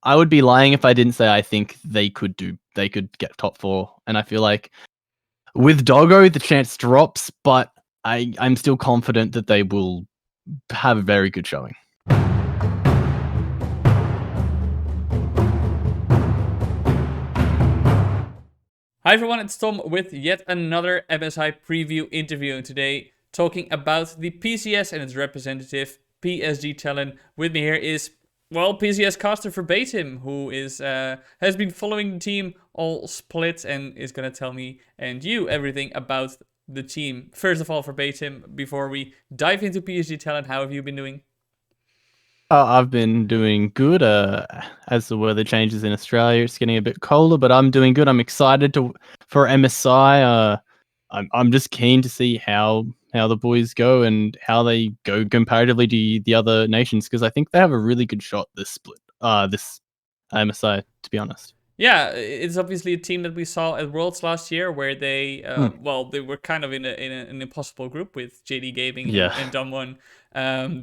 I would be lying if I didn't say I think they could get top 4, and I feel like with Doggo the chance drops, but I'm still confident that they will have a very good showing. Hi everyone, it's Tom with yet another MSI preview interview, and today talking about the PCS and its representative PSG Talon. With me here is, well, PCS caster Verbatim, who is has been following the team all split and is gonna tell me and you everything about the team. First of all, Verbatim, before we dive into PSG Talon, how have you been doing? I've been doing good. As the weather changes in Australia, it's getting a bit colder, but I'm doing good. I'm excited for MSI. I'm just keen to see how the boys go and how they go comparatively to the other nations, because I think they have a really good shot this split. This MSI, to be honest. Yeah, it's obviously a team that we saw at Worlds last year, where they, they were kind of in an impossible group with JD Gaming Yeah. and Dumwon,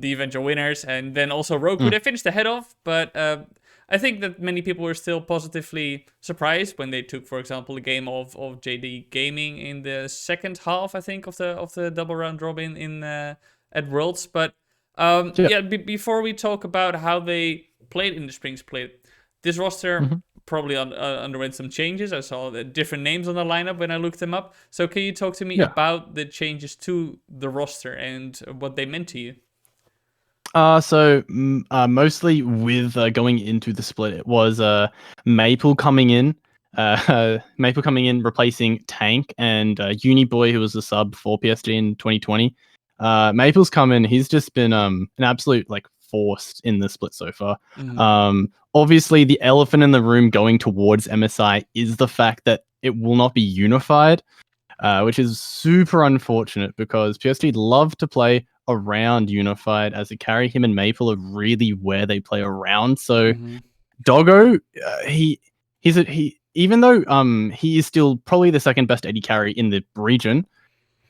the eventual winners, and then also Roku. Mm. They finished ahead of, but I think that many people were still positively surprised when they took, for example, a game of JD Gaming in the second half, I think, of the double round robin in at Worlds. But before we talk about how they played in the spring split, this roster probably underwent some changes. I saw the different names on the lineup when I looked them up. So can you talk to me about the changes to the roster and what they meant to you? Mostly with going into the split, it was Maple coming in. Maple coming in, replacing Tank and Uniboy, who was a sub for PSG in 2020. Maple's come in. He's just been an absolute force in the split so far. Obviously, the elephant in the room going towards MSI is the fact that it will not be unified, which is super unfortunate because PSG love to play around unified as a carry. Him and Maple are really where they play around. So Doggo, even though he is still probably the second best AD carry in the region,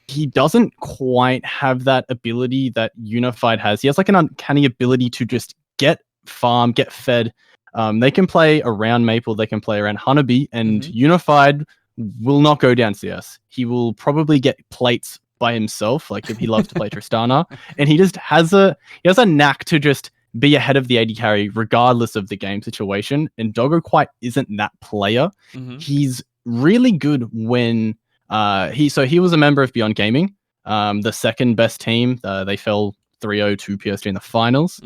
he doesn't quite have that ability that Unified has. He has an uncanny ability to just get farm, get fed. They can play around Maple, they can play around Honeybee, and Unified will not go down CS. He will probably get plates by himself, if he loves to play Tristana, and he just has a knack to just be ahead of the AD carry regardless of the game situation. And Doggo quite isn't that player. He's really good when he was a member of Beyond Gaming, the second best team. They fell 3-0 to PSG in the finals.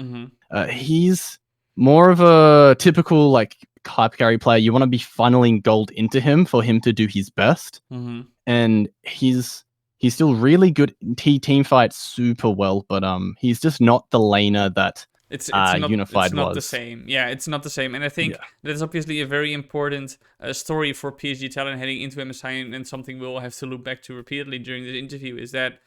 He's more of a typical hype carry player. You want to be funneling gold into him for him to do his best, and he's still really good. He team fights super well, but he's just not the laner that Unified not was. the same. Yeah, it's not the same. And I think that is obviously a very important story for PSG Talon heading into MSI, and something we'll have to look back to repeatedly during this interview is that,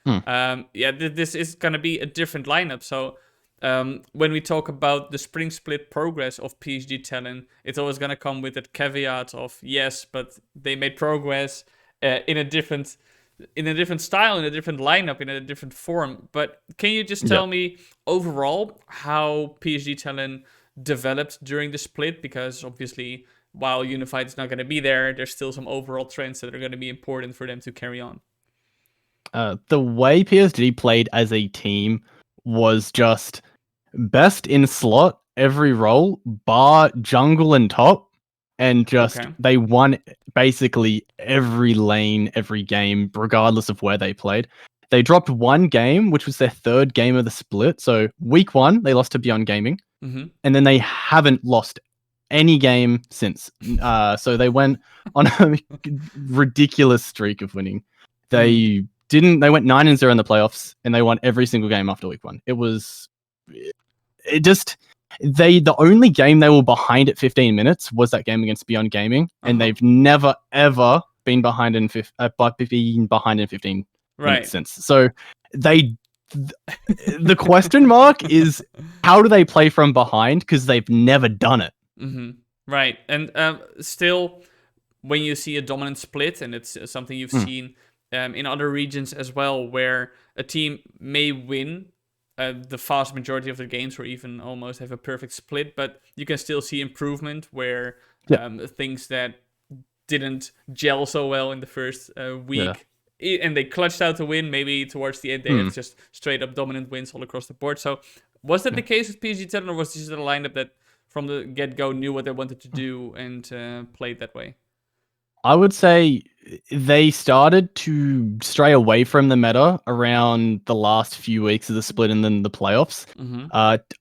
this is going to be a different lineup. So when we talk about the spring split progress of PSG Talon, it's always going to come with that caveat of, yes, but they made progress in a different style, in a different lineup, in a different form. But can you just tell me overall how PSG Talon developed during the split? Because obviously, while Unified is not going to be there, there's still some overall trends that are going to be important for them to carry on. The way PSG played as a team was just best in slot every role, bar jungle and top. And they won basically every lane, every game, regardless of where they played. They dropped one game, which was their third game of the split. So week 1, they lost to Beyond Gaming. And then they haven't lost any game since. So they went on a ridiculous streak of winning. They went 9-0 in the playoffs, and they won every single game after week 1. The only game they were behind at 15 minutes was that game against Beyond Gaming, and they've never ever been behind in 15 minutes since. So the question mark is, how do they play from behind? Because they've never done it. Right, and still, when you see a dominant split, and it's something you've seen in other regions as well, where a team may win the vast majority of the games or even almost have a perfect split, but you can still see improvement where things that didn't gel so well in the first week and they clutched out the win. Maybe towards the end they have just straight up dominant wins all across the board. So was that the case with PSG Talon, or was this a lineup that from the get-go knew what they wanted to do and played that way? I would say they started to stray away from the meta around the last few weeks of the split and then the playoffs.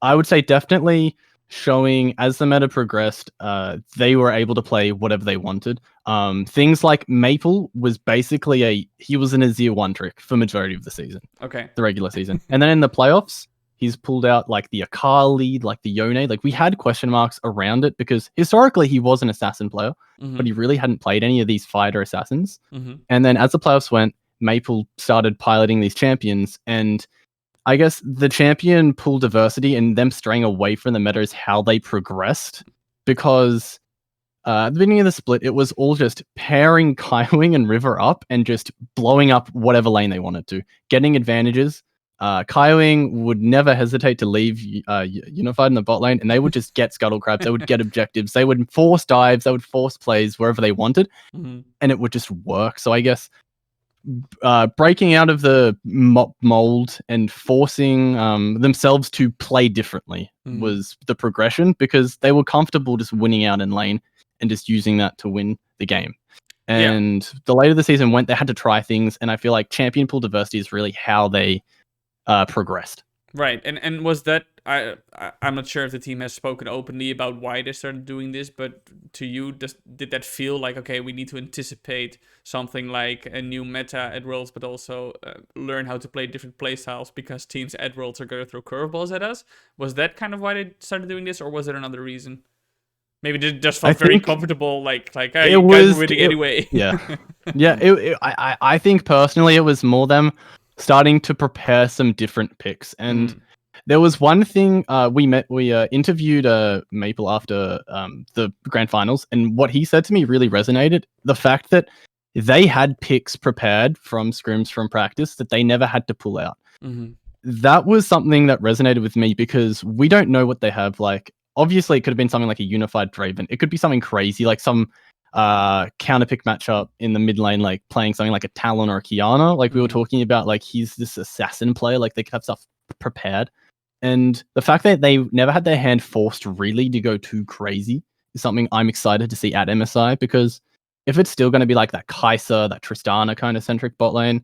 I would say definitely showing as the meta progressed, they were able to play whatever they wanted. Things like Maple was basically he was an Azir one trick for majority of the season. Okay. The regular season. And then in the playoffs, he's pulled out like the Akali, like the Yone. Like we had question marks around it because historically he was an assassin player, but he really hadn't played any of these fighter assassins. And then as the playoffs went, Maple started piloting these champions, and I guess the champion pool diversity and them straying away from the meta is how they progressed, because at the beginning of the split, it was all just pairing Kaiwing and River up and just blowing up whatever lane they wanted to, getting advantages. Kaiwing would never hesitate to leave Unified in the bot lane, and they would just get scuttle crabs. They would get objectives. They would force dives. They would force plays wherever they wanted, and it would just work. So I guess breaking out of the mold and forcing themselves to play differently was the progression, because they were comfortable just winning out in lane and just using that to win the game. And the later the season went, they had to try things, and I feel like champion pool diversity is really how they progressed. Right, and was that I'm not sure if the team has spoken openly about why they started doing this, but to you, did that feel like, okay, we need to anticipate something like a new meta at Worlds, but also learn how to play different playstyles because teams at Worlds are going to throw curveballs at us? Was that kind of why they started doing this, or was there another reason? Maybe they just felt very comfortable, like hey, you guys were winning anyway. I think personally it was more them starting to prepare some different picks. And there was one thing we interviewed Maple after the grand finals, and what he said to me really resonated. The fact that they had picks prepared from scrims from practice that they never had to pull out. That was something that resonated with me, because we don't know what they have. Like, obviously it could have been something like a unified Draven. It could be something crazy, like some counter pick matchup in the mid lane, like playing something like a Talon or a Kiana, like we were talking about. Like, he's this assassin player, like they could have stuff prepared. And the fact that they never had their hand forced really to go too crazy is something I'm excited to see at MSI, because if it's still going to be like that Kai'Sa, that Tristana kind of centric bot lane,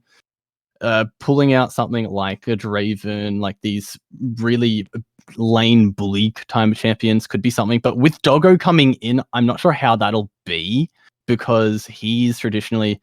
pulling out something like a Draven, like these really lane bully time champions could be something. But with Doggo coming in, I'm not sure how that'll be, because he's traditionally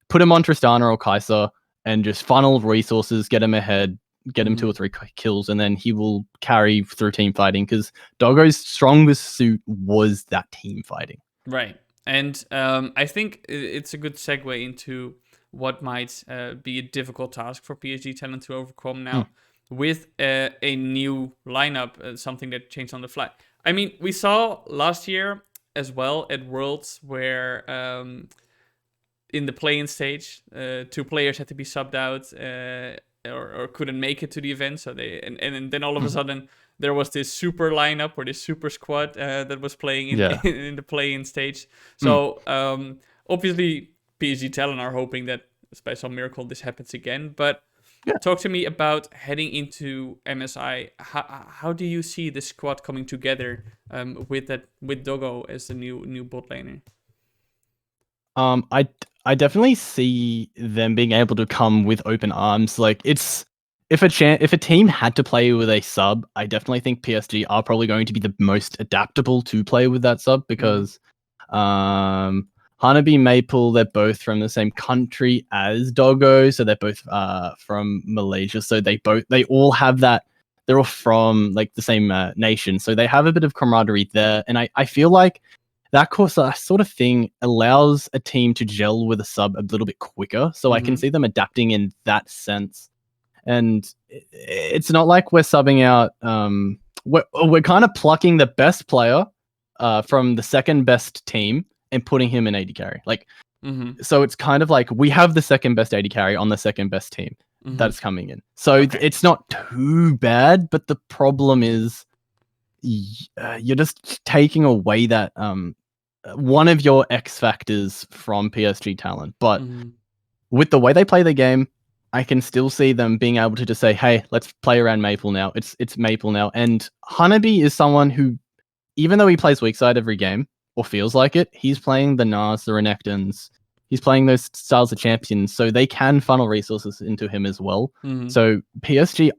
put him on Tristana or Kai'Sa and just funnel resources, get him ahead, get him 2 or 3 kills, and then he will carry through team fighting, because Doggo's strongest suit was that team fighting. Right. And I think it's a good segue into what might be a difficult task for PSG Talon to overcome now with a new lineup, something that changed on the fly. I mean, we saw last year as well at Worlds where in the play-in stage, 2 players had to be subbed out or couldn't make it to the event. So and then all of a sudden there was this super lineup or this super squad that was playing in the play-in stage. So obviously PSG Talon are hoping that by some miracle this happens again. But talk to me about heading into MSI. How do you see the squad coming together with Doggo as the new bot laner? I definitely see them being able to come with open arms. Like, it's if a team had to play with a sub, I definitely think PSG are probably going to be the most adaptable to play with that sub, because Hanabi Maple, they're both from the same country as Doggo, so they're both from Malaysia. So they all have that. They're all from like the same nation, so they have a bit of camaraderie there. And I feel like that sort of thing allows a team to gel with a sub a little bit quicker. So I can see them adapting in that sense. And it's not like we're subbing out. We're kind of plucking the best player from the second best team and putting him in AD carry. Like, so it's kind of like we have the second best AD carry on the second best team. that's coming in. So it's not too bad, but the problem is you're just taking away that one of your X factors from PSG Talon. But with the way they play the game, I can still see them being able to just say, "Hey, let's play around Maple now. It's Maple now." And Hanabi is someone who, even though he plays weak side every game or feels like it, he's playing the Nars, the Renekton's. He's playing those styles of champions, so they can funnel resources into him as well. So PSG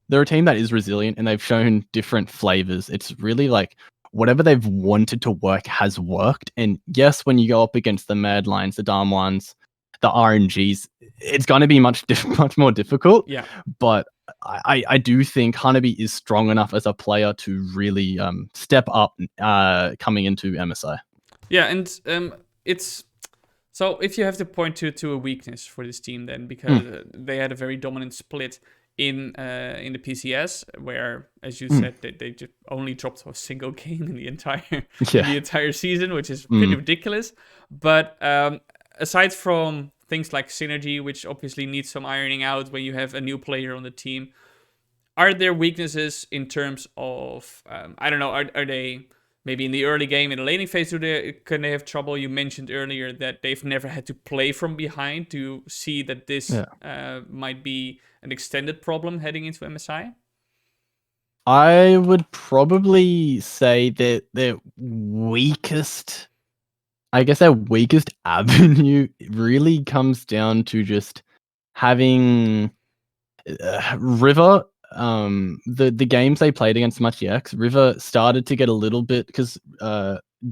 they're a team that is resilient, and they've shown different flavors. It's really like whatever they've wanted to work has worked. And yes, when you go up against the Mad Lions, the Darm1s, the RNGs, it's going to be much more difficult. Yeah. But I do think Hanabi is strong enough as a player to really step up coming into MSI. Yeah, and it's so if you have to point to a weakness for this team, then because they had a very dominant split in the PCS, where, as you said, they just only dropped a single game in the entire season, which is pretty ridiculous. But aside from things like synergy, which obviously needs some ironing out when you have a new player on the team, are there weaknesses in terms of I don't know? Are they maybe in the early game, in the laning phase, can they have trouble? You mentioned earlier that they've never had to play from behind. Do you see that this might be an extended problem heading into MSI? I would probably say that their weakest avenue really comes down to just having River. The games they played against MuchieX, River started to get a little bit, because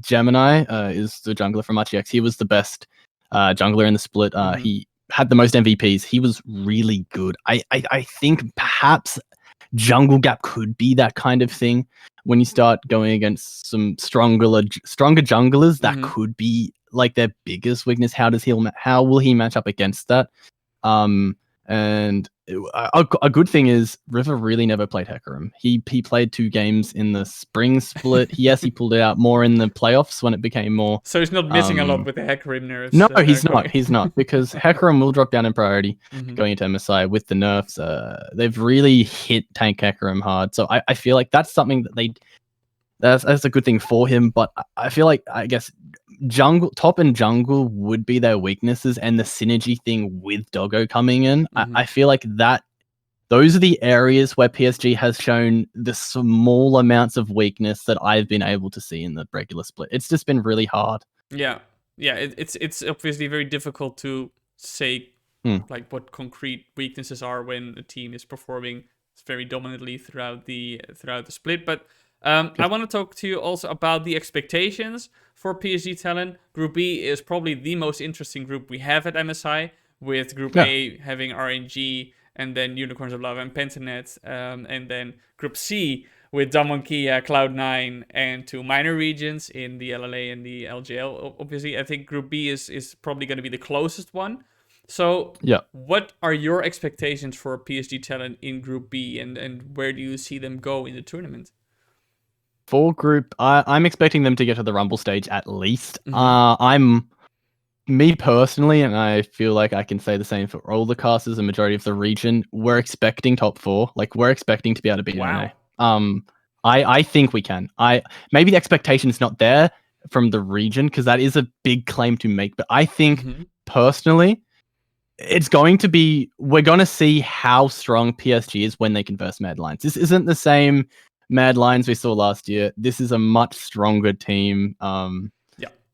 Gemini is the jungler from MuchieX. He was the best jungler in the split. He had the most MVPs. He was really good. I think perhaps Jungle Gap could be that kind of thing. When you start going against some stronger junglers, that could be like their biggest weakness. How will he match up against that? And a good thing is River really never played Hecarim. He played 2 games in the spring split. Yes, he pulled it out more in the playoffs when it became more. So he's not missing a lot with the Hecarim nerfs. No, he's not. He's not, because Hecarim will drop down in priority going into MSI with the nerfs. They've really hit tank Hecarim hard. So I feel like that's something that that's a good thing for him. But I feel like, I guess, top and jungle would be their weaknesses, and the synergy thing with Doggo coming in. I feel like those are the areas where PSG has shown the small amounts of weakness that I've been able to see in the regular split. It's just been really hard. Yeah. It's obviously very difficult to say like what concrete weaknesses are when a team is performing very dominantly throughout the split. But I want to talk to you also about the expectations for PSG Talon. Group B is probably the most interesting group we have at MSI, with Group A having RNG, and then Unicorns of Lava and Pentanet, and then Group C with Damonkia, Cloud9, and 2 minor regions in the LLA and the LGL. Obviously, I think Group B is probably going to be the closest one. So what are your expectations for PSG Talon in Group B, and where do you see them go in the tournament? For Group, I'm expecting them to get to the Rumble stage at least. Me personally, and I feel like I can say the same for all the casters and majority of the region, we're expecting top 4. Like, we're expecting to be able to beat NA. I think we can. Maybe the expectation is not there from the region, because that is a big claim to make. But I think personally, it's going to be, we're going to see how strong PSG is when they converse Mad Lions. This isn't the same Mad Lions we saw last year. This is a much stronger team.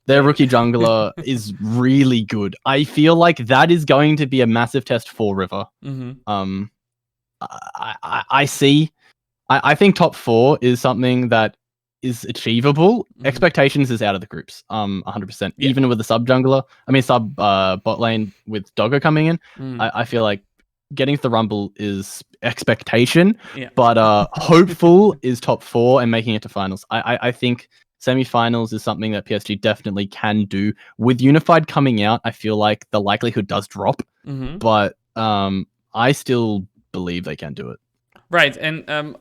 Their rookie jungler is really good. I feel like that is going to be a massive test for River. I think top 4 is something that is achievable. Expectations is out of the groups, 100%. Even with the sub bot lane with Doggo coming in, I feel like getting to the Rumble is expectation, but hopeful is top 4 and making it to finals. I think semi-finals is something that PSG definitely can do. With Unified coming out, I feel like the likelihood does drop, but I still believe they can do it. Right, and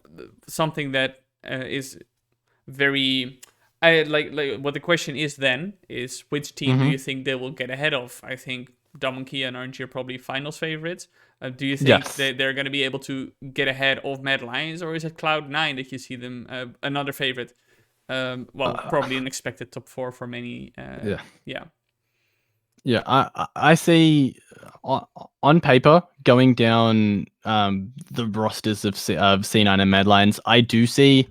something that is very, I like what the question is then is, which team do you think they will get ahead of? I think Dom and Kia and RNG are probably finals favorites. Do you think Yes. they're going to be able to get ahead of Mad Lions, or is it Cloud9 that you see them another favorite? Probably an expected top 4 for many. Yeah. Yeah, I see on paper going down the rosters of C9 and Mad Lions. I do see.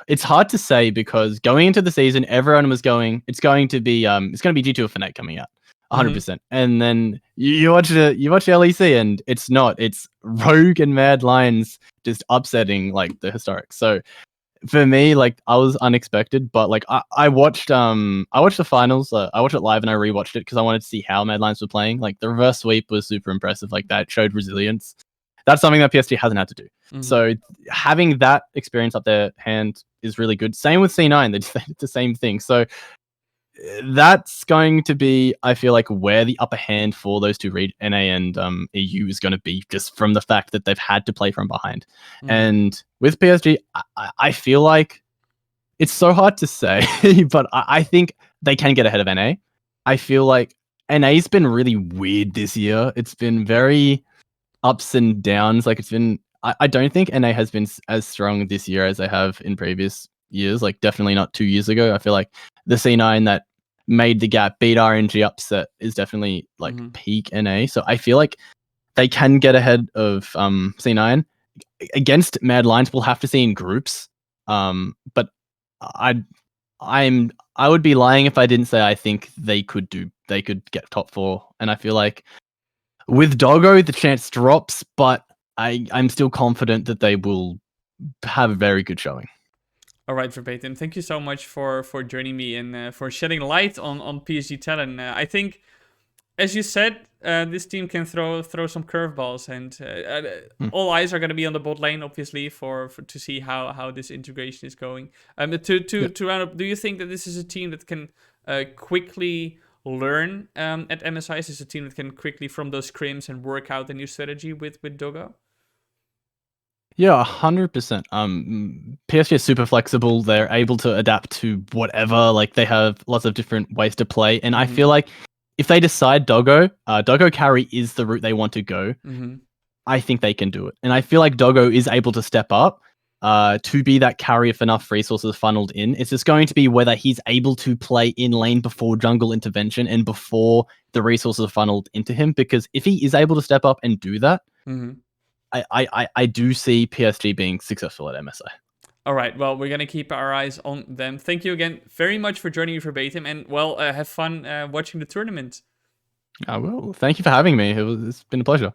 It's hard to say because going into the season, everyone was going. It's going to be G2 or Fnatic coming out, 100%. And then you watch LEC and it's not. It's Rogue and Mad Lions just upsetting like the historic. So for me, like I was unexpected, but like I watched the finals. I watched it live and I rewatched it because I wanted to see how Mad Lions were playing. Like the reverse sweep was super impressive. Like that showed resilience. That's something that PSG hasn't had to do. So having that experience up their hand is really good. Same with C9, they did the same thing. So that's going to be, I feel like, where the upper hand for those two, NA and EU, is going to be, just from the fact that they've had to play from behind. And with PSG, I feel like it's so hard to say, but I think they can get ahead of NA. I feel like NA's been really weird this year. It's been very ups and downs. Like it's been, I don't think NA has been as strong this year as they have in previous years. Like definitely not 2 years ago. I feel like the C9 that made the gap, beat RNG upset, is definitely like peak NA. So I feel like they can get ahead of C9. Against Mad Lions, we'll have to see in groups. But I would be lying if I didn't say I think they could get top 4. And I feel like with Doggo, the chance drops, but I'm still confident that they will have a very good showing. All right, Verbatim. Thank you so much for joining me and for shedding light on PSG Talon. I think, as you said, this team can throw some curveballs, and all eyes are going to be on the bot lane, obviously, for to see how this integration is going. To round up, do you think that this is a team that can quickly learn at MSI? Is this a team that can quickly, from those scrims, and work out a new strategy with Doggo? Yeah, 100%. PSG is super flexible. They're able to adapt to whatever. Like they have lots of different ways to play, and I feel like if they decide Doggo carry is the route they want to go, I think they can do it. And I feel like Doggo is able to step up to be that carry if enough resources funneled in. It's just going to be whether he's able to play in lane before jungle intervention and before the resources are funneled into him. Because if he is able to step up and do that, I do see PSG being successful at MSI. All right, well, we're going to keep our eyes on them. Thank you again very much for joining me, Verbatim, and, well, have fun watching the tournament. I will. Thank you for having me. It's been a pleasure.